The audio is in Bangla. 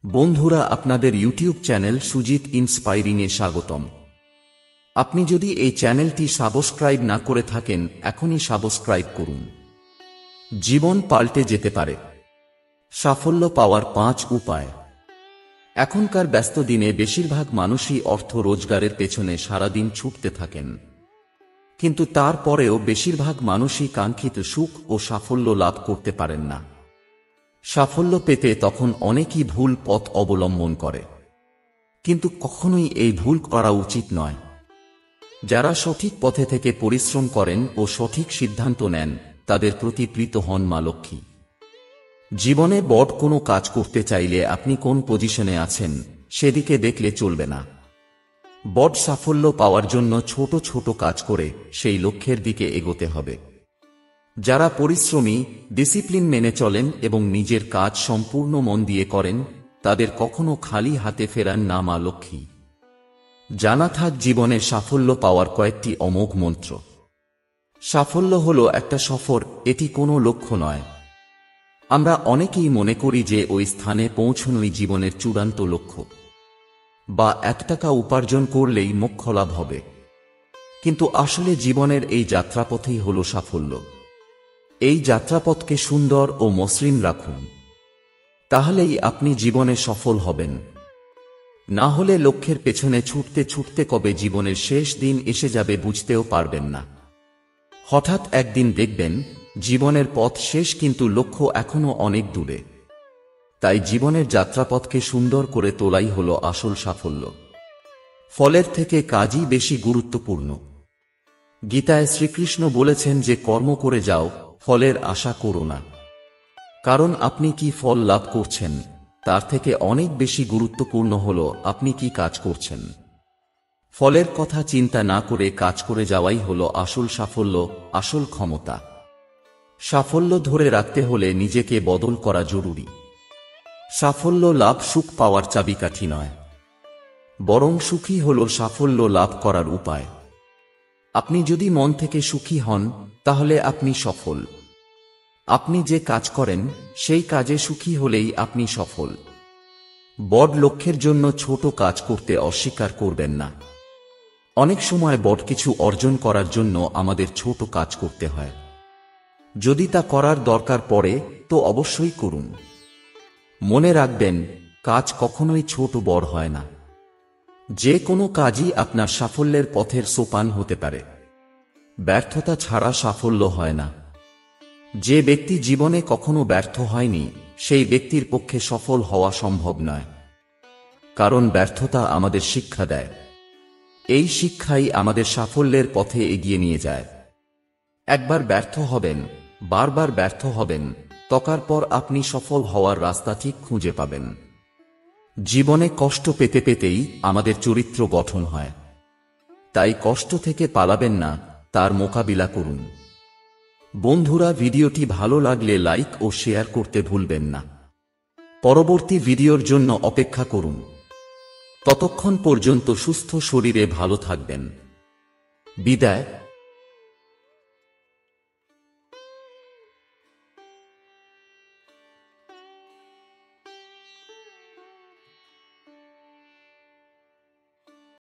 বন্ধুরা, আপনাদের ইউটিউব চ্যানেল সুজিত ইন্সপাইরিংয়ে স্বাগতম। আপনি যদি এই চ্যানেলটি সাবস্ক্রাইব না করে থাকেন, এখনই সাবস্ক্রাইব করুন। জীবন পাল্টে যেতে পারে। সাফল্য পাওয়ার 5 উপায়। এখনকার ব্যস্ত দিনে বেশিরভাগ মানুষই অর্থ রোজগারের পেছনে সারাদিন ছুটতে থাকেন, কিন্তু তারপরেও বেশিরভাগ মানুষই কাঙ্ক্ষিত সুখ ও সাফল্য লাভ করতে পারেন না। সাফল্য পেতে তখন অনেকেই ভুল পথ অবলম্বন করে, কিন্তু কখনোই এই ভুল করা উচিত নয়। যারা সঠিক পথে থেকে পরিশ্রম করেন ও সঠিক সিদ্ধান্ত নেন, তাদের প্রতি প্রীত হন মা লক্ষ্মী। জীবনে বড় কোনো কাজ করতে চাইলে আপনি কোন পজিশনে আছেন সেদিকে দেখলে চলবে না। বড় সাফল্য পাওয়ার জন্য ছোট ছোট কাজ করে সেই লক্ষ্যের দিকে এগোতে হবে। যারা পরিশ্রমী, ডিসিপ্লিন মেনে চলেন এবং নিজের কাজ সম্পূর্ণ মন দিয়ে করেন, তাদের কখনো খালি হাতে ফেরান না মা লক্ষ্মী। জানা থাক জীবনে সাফল্য পাওয়ার কয়েকটি অমোঘ মন্ত্র। সাফল্য হলো একটা সফর, এটি কোনো লক্ষ্য নয়। আমরা অনেকেই মনে করি যে ওই স্থানে পৌঁছানোই জীবনের চূড়ান্ত লক্ষ্য, বা 1 টাকা উপার্জন করলেই মোক্ষ লাভ হবে। কিন্তু আসলে জীবনের এই যাত্রাপথেই হলো সাফল্য। এই যাত্রাপথকে সুন্দর ও মসৃণ রাখুন, তাহলেই আপনি জীবনে সফল হবেন। না হলে লক্ষ্যের পেছনে ছুটতে ছুটতে কবে জীবনের শেষ দিন এসে যাবে বুঝতেও পারবেন না। হঠাৎ একদিন দেখবেন জীবনের পথ শেষ, কিন্তু লক্ষ্য এখনো অনেক দূরে। তাই জীবনের যাত্রাপথকে সুন্দর করে তোলাই হলো আসল সাফল্য। ফলের থেকে কাজই বেশি গুরুত্বপূর্ণ। গীতায় শ্রীকৃষ্ণ বলেছেন যে কর্ম করে যাও, ফলের আশা করো না। কারণ আপনি কি ফল লাভ করছেন তার থেকে অনেক বেশি গুরুত্বপূর্ণ হলো আপনি কি কাজ করছেন। ফলের কথা চিন্তা না করে কাজ করে যাওয়াই হলো আসল সাফল্য, আসল ক্ষমতা। সাফল্য ধরে রাখতে হলে নিজেকে বদল করা জরুরি। সাফল্য লাভ সুখ পাওয়ার চাবিকাঠি নয়, বরং সুখী হলো সাফল্য লাভ করার উপায়। আপনি যদি মন থেকে সুখী হন, তাহলে আপনি সফল। আপনি যে কাজ করেন সেই কাজে সুখী হলেই আপনি সফল। বড় লক্ষ্যের জন্য ছোট কাজ করতে অস্বীকার করবেন না। অনেক সময় বড় কিছু অর্জন করার জন্য আমাদের ছোট কাজ করতে হয়। যদি তা করার দরকার পড়ে তো অবশ্যই করুন। মনে রাখবেন, কাজ কখনোই ছোট বড় হয় না। যে কোনো কাজই আপনার সাফল্যের পথের সোপান হতে পারে। ব্যর্থতা ছাড়া সাফল্য হয় না। যে ব্যক্তি জীবনে কখনো ব্যর্থ হয়নি, সেই ব্যক্তির পক্ষে সফল হওয়া সম্ভব নয়। কারণ ব্যর্থতা আমাদের শিক্ষা দেয়। এই শিক্ষাই আমাদের সাফল্যের পথে এগিয়ে নিয়ে যায়। একবার ব্যর্থ হবেন, বারবার ব্যর্থ হবেন, তকার পর আপনি সফল হওয়ার রাস্তা ঠিক খুঁজে পাবেন। জীবনে কষ্ট পেতে পেতেই আমাদের চরিত্র গঠন হয়। তাই কষ্ট থেকে পালাবেন না, তার মোকাবিলা করুন। বন্ধুরা, ভিডিওটি ভালো লাগলে লাইক ও শেয়ার করতে ভুলবেন না। পরবর্তী ভিডিওর জন্য অপেক্ষা করুন। ততক্ষণ পর্যন্ত সুস্থ শরীরে ভালো থাকবেন। বিদায়।